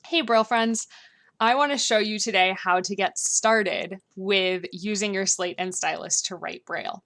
Hey Braille friends, I want to show you today how to get started with using your Slate and stylus to write Braille.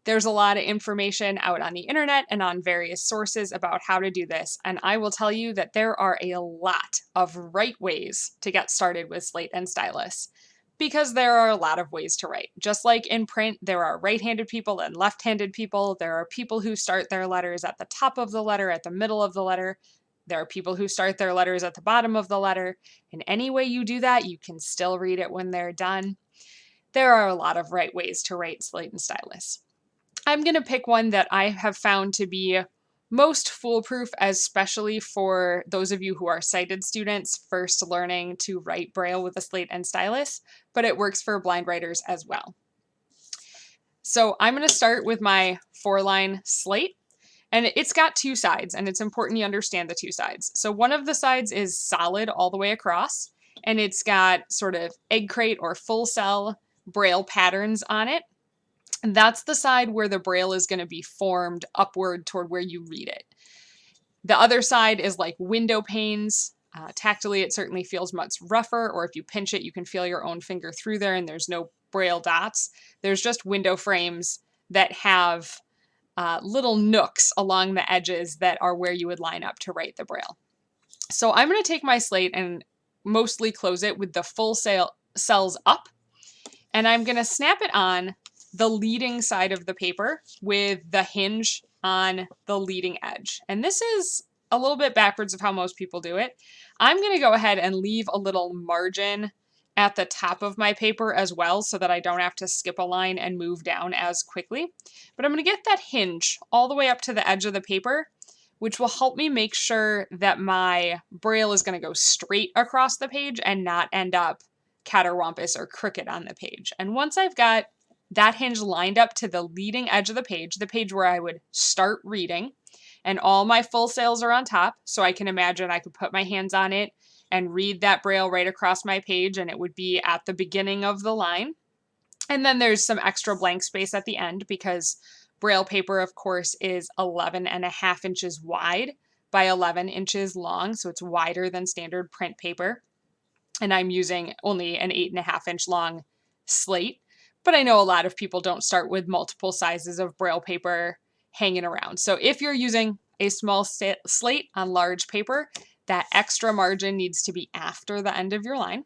There's a lot of information out on the internet and on various sources about how to do this, and I will tell you that there are a lot of right ways to get started with Slate and stylus, because there are a lot of ways to write. Just like in print, there are right-handed people and left-handed people. There are people who start their letters at the top of the letter, at the middle of the letter. There are people who start their letters at the bottom of the letter. And any way you do that, you can still read it when they're done. There are a lot of right ways to write Slate and stylus. I'm going to pick one that I have found to be most foolproof, especially for those of you who are sighted students first learning to write Braille with a Slate and stylus, but it works for blind writers as well. So I'm going to start with my 4-line slate. And it's got two sides, and it's important you understand the two sides. So one of the sides is solid all the way across, and it's got sort of egg crate or full cell Braille patterns on it. And that's the side where the Braille is going to be formed upward toward where you read it. The other side is like window panes. Tactily, it certainly feels much rougher, or if you pinch it, you can feel your own finger through there, and there's no Braille dots. There's just window frames that have little nooks along the edges that are where you would line up to write the Braille. So I'm going to take my slate and mostly close it with the full cells up, and I'm going to snap it on the leading side of the paper with the hinge on the leading edge. And this is a little bit backwards of how most people do it. I'm going to go ahead and leave a little margin at the top of my paper as well, so that I don't have to skip a line and move down as quickly. But I'm going to get that hinge all the way up to the edge of the paper, which will help me make sure that my Braille is going to go straight across the page and not end up catterwampus or crooked on the page. And once I've got that hinge lined up to the leading edge of the page where I would start reading, and all my full sails are on top, so I can imagine I could put my hands on it and read that Braille right across my page, and it would be at the beginning of the line. And then there's some extra blank space at the end, because Braille paper, of course, is 11.5 inches wide by 11 inches long, so it's wider than standard print paper. And I'm using only an 8.5 inch long slate, but I know a lot of people don't start with multiple sizes of Braille paper hanging around. So if you're using a small slate on large paper, that extra margin needs to be after the end of your line.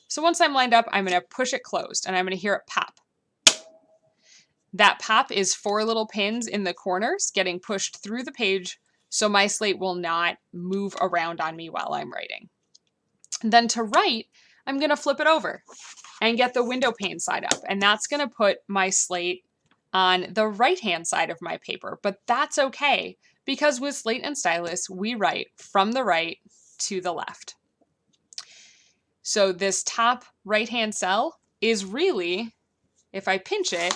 So once I'm lined up, I'm going to push it closed, and I'm going to hear it pop. That pop is 4 little pins in the corners getting pushed through the page, so my slate will not move around on me while I'm writing. Then to write, I'm going to flip it over and get the window pane side up, and that's going to put my slate on the right-hand side of my paper, but that's okay, because with Slate and stylus, we write from the right to the left. So this top right-hand cell is really, if I pinch it,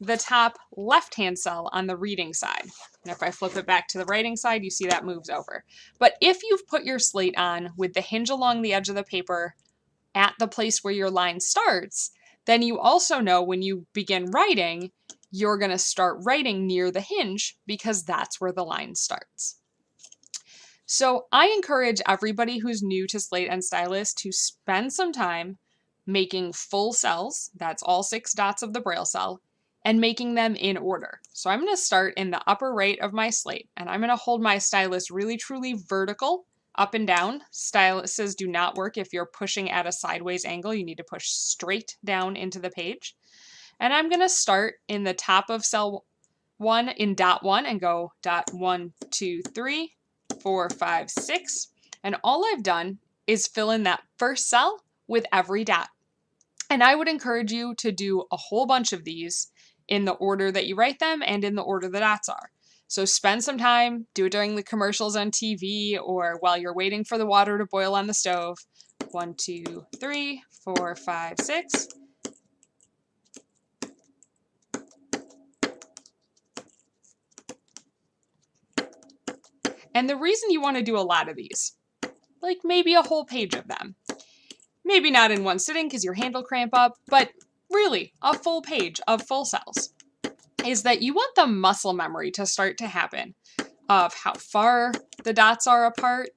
the top left-hand cell on the reading side. And if I flip it back to the writing side, you see that moves over. But if you've put your slate on with the hinge along the edge of the paper at the place where your line starts, then you also know when you begin writing, you're going to start writing near the hinge, because that's where the line starts. So I encourage everybody who's new to Slate and stylus to spend some time making full cells, that's all 6 dots of the Braille cell, and making them in order. So I'm going to start in the upper right of my slate, and I'm going to hold my stylus really truly vertical, up and down. Styluses do not work if you're pushing at a sideways angle. You need to push straight down into the page. And I'm going to start in the top of cell 1 in dot 1 and go dot 1, 2, 3, 4, 5, 6. And all I've done is fill in that first cell with every dot. And I would encourage you to do a whole bunch of these in the order that you write them and in the order the dots are. So spend some time, do it during the commercials on TV or while you're waiting for the water to boil on the stove. 1, 2, 3, 4, 5, 6. And the reason you want to do a lot of these, like maybe a whole page of them, maybe not in one sitting because your hand will cramp up, but really a full page of full cells, is that you want the muscle memory to start to happen of how far the dots are apart,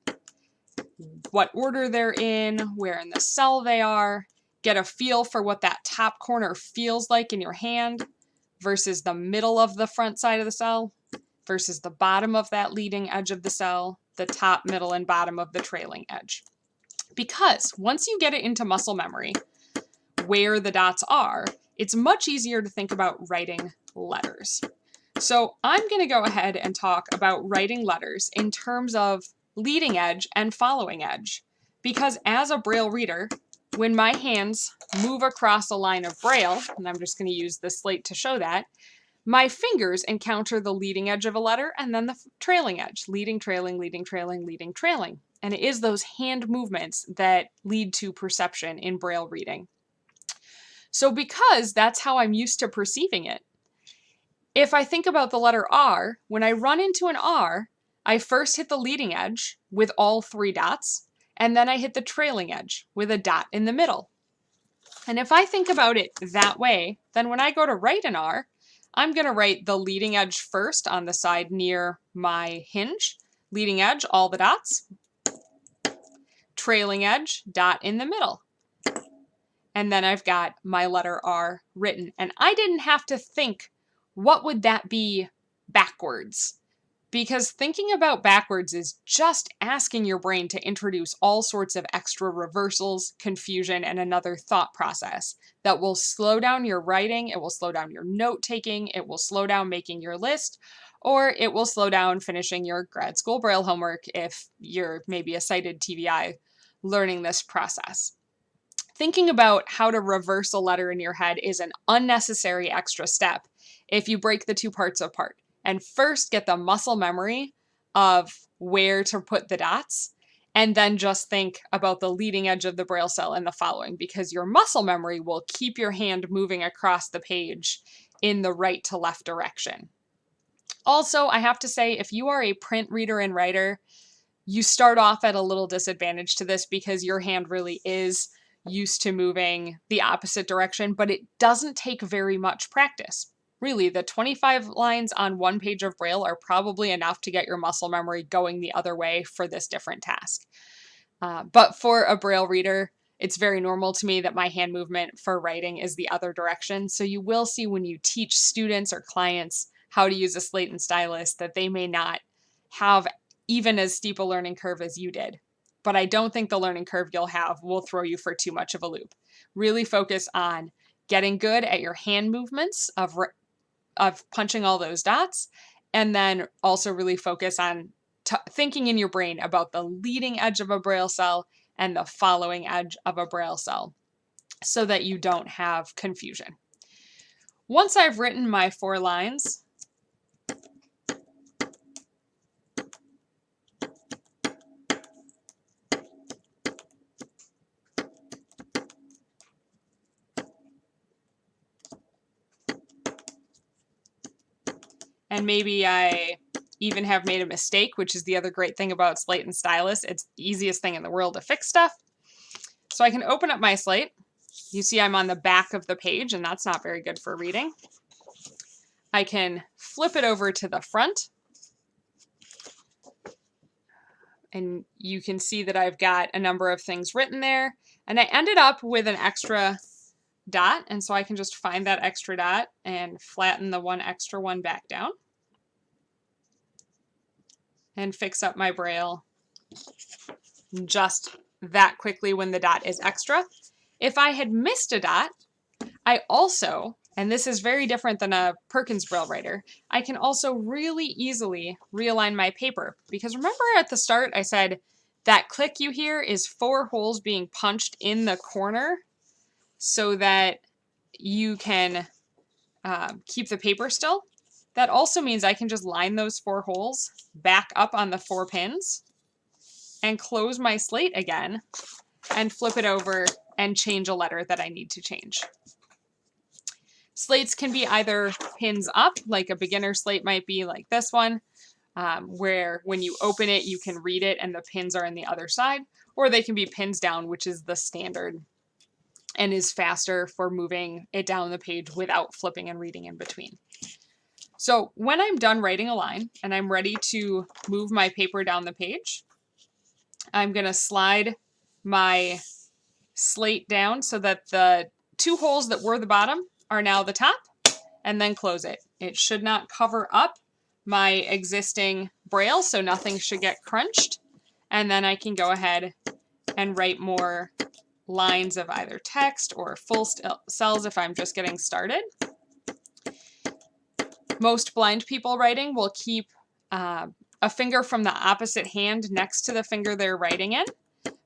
what order they're in, where in the cell they are, get a feel for what that top corner feels like in your hand versus the middle of the front side of the cell versus the bottom of that leading edge of the cell, the top, middle, and bottom of the trailing edge. Because once you get it into muscle memory, where the dots are, it's much easier to think about writing letters. So I'm going to go ahead and talk about writing letters in terms of leading edge and following edge. Because as a Braille reader, when my hands move across a line of Braille, and I'm just going to use the slate to show that, my fingers encounter the leading edge of a letter and then the trailing edge, leading, trailing, leading, trailing, leading, trailing. And it is those hand movements that lead to perception in Braille reading. So because that's how I'm used to perceiving it, if I think about the letter R, when I run into an R, I first hit the leading edge with all 3 dots, and then I hit the trailing edge with a dot in the middle. And if I think about it that way, then when I go to write an R, I'm going to write the leading edge first on the side near my hinge, leading edge, all the dots, trailing edge, dot in the middle. And then I've got my letter R written. And I didn't have to think, what would that be backwards? Because thinking about backwards is just asking your brain to introduce all sorts of extra reversals, confusion, and another thought process that will slow down your writing, it will slow down your note-taking, it will slow down making your list, or it will slow down finishing your grad school Braille homework if you're maybe a sighted TVI learning this process. Thinking about how to reverse a letter in your head is an unnecessary extra step if you break the 2 parts apart and first get the muscle memory of where to put the dots, and then just think about the leading edge of the Braille cell and the following, because your muscle memory will keep your hand moving across the page in the right to left direction. Also, I have to say, if you are a print reader and writer, you start off at a little disadvantage to this because your hand really is used to moving the opposite direction, but it doesn't take very much practice. Really, the 25 lines on 1 page of Braille are probably enough to get your muscle memory going the other way for this different task. But for a Braille reader, it's very normal to me that my hand movement for writing is the other direction. So you will see when you teach students or clients how to use a slate and stylus that they may not have even as steep a learning curve as you did. But I don't think the learning curve you'll have will throw you for too much of a loop. Really focus on getting good at your hand movements of punching all those dots, and then also really focus on thinking in your brain about the leading edge of a Braille cell and the following edge of a Braille cell so that you don't have confusion. Once I've written my 4 lines, and maybe I even have made a mistake, which is the other great thing about slate and stylus. It's the easiest thing in the world to fix stuff. So I can open up my slate. You see I'm on the back of the page, and that's not very good for reading. I can flip it over to the front. And you can see that I've got a number of things written there. And I ended up with an extra dot, and so I can just find that extra dot and flatten the one extra one back down and fix up my Braille just that quickly when the dot is extra. If I had missed a dot, I also, and this is very different than a Perkins Braille writer, I can also really easily realign my paper, because remember at the start I said that click you hear is 4 holes being punched in the corner so that you can keep the paper still. That also means I can just line those 4 holes back up on the 4 pins and close my slate again and flip it over and change a letter that I need to change. Slates can be either pins up, like a beginner slate might be like this one, where when you open it, you can read it and the pins are on the other side, or they can be pins down, which is the standard and is faster for moving it down the page without flipping and reading in between. So when I'm done writing a line and I'm ready to move my paper down the page, I'm going to slide my slate down so that the 2 holes that were the bottom are now the top, and then close it. It should not cover up my existing braille, so nothing should get crunched. And then I can go ahead and write more lines of either text or full cells if I'm just getting started. Most blind people writing will keep a finger from the opposite hand next to the finger they're writing in.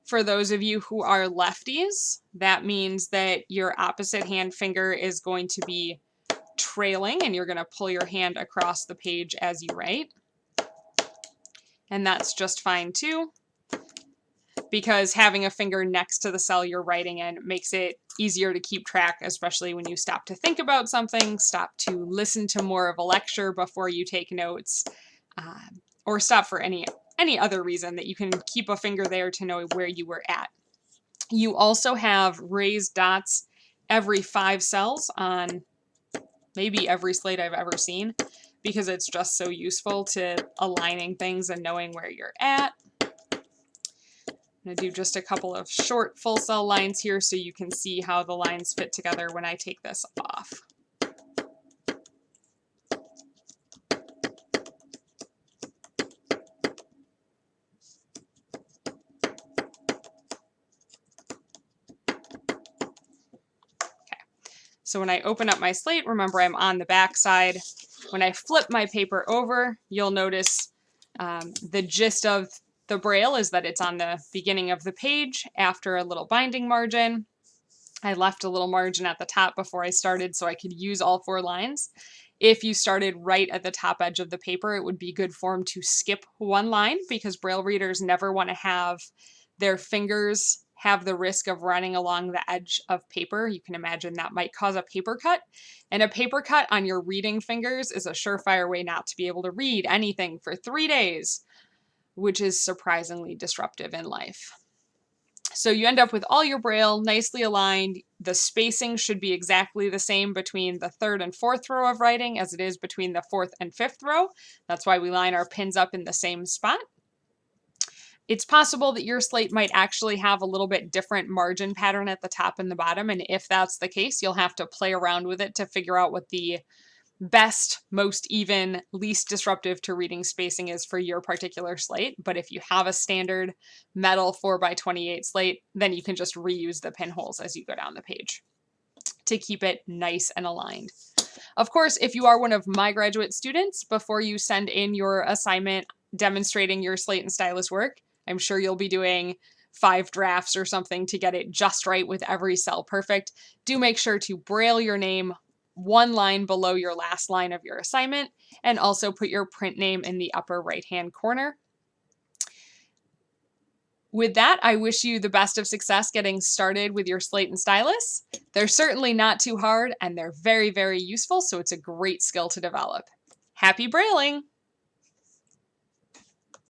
For those of you who are lefties, that means that your opposite hand finger is going to be trailing and you're going to pull your hand across the page as you write. And that's just fine too, because having a finger next to the cell you're writing in makes it easier to keep track, especially when you stop to think about something, stop to listen to more of a lecture before you take notes, or stop for any other reason that you can keep a finger there to know where you were at. You also have raised dots every 5 cells on maybe every slate I've ever seen, because it's just so useful to aligning things and knowing where you're at. I'm going to do just a couple of short full cell lines here so you can see how the lines fit together when I take this off. So when I open up my slate, remember I'm on the back side. When I flip my paper over, you'll notice the gist of the braille is that it's on the beginning of the page after a little binding margin. I left a little margin at the top before I started so I could use all 4 lines. If you started right at the top edge of the paper, it would be good form to skip 1 line, because braille readers never want to have their fingers have the risk of running along the edge of paper. You can imagine that might cause a paper cut. And a paper cut on your reading fingers is a surefire way not to be able to read anything for 3 days, which is surprisingly disruptive in life. So you end up with all your braille nicely aligned. The spacing should be exactly the same between the 3rd and 4th row of writing as it is between the 4th and 5th row. That's why we line our pins up in the same spot. It's possible that your slate might actually have a little bit different margin pattern at the top and the bottom, and if that's the case, you'll have to play around with it to figure out what the best, most even, least disruptive to reading spacing is for your particular slate. But if you have a standard metal 4x28 slate, then you can just reuse the pinholes as you go down the page to keep it nice and aligned. Of course, if you are one of my graduate students, before you send in your assignment demonstrating your slate and stylus work, I'm sure you'll be doing 5 drafts or something to get it just right with every cell perfect. Do make sure to braille your name 1 line below your last line of your assignment, and also put your print name in the upper right-hand corner. With that, I wish you the best of success getting started with your slate and stylus. They're certainly not too hard, and they're very, very useful, so it's a great skill to develop. Happy brailing!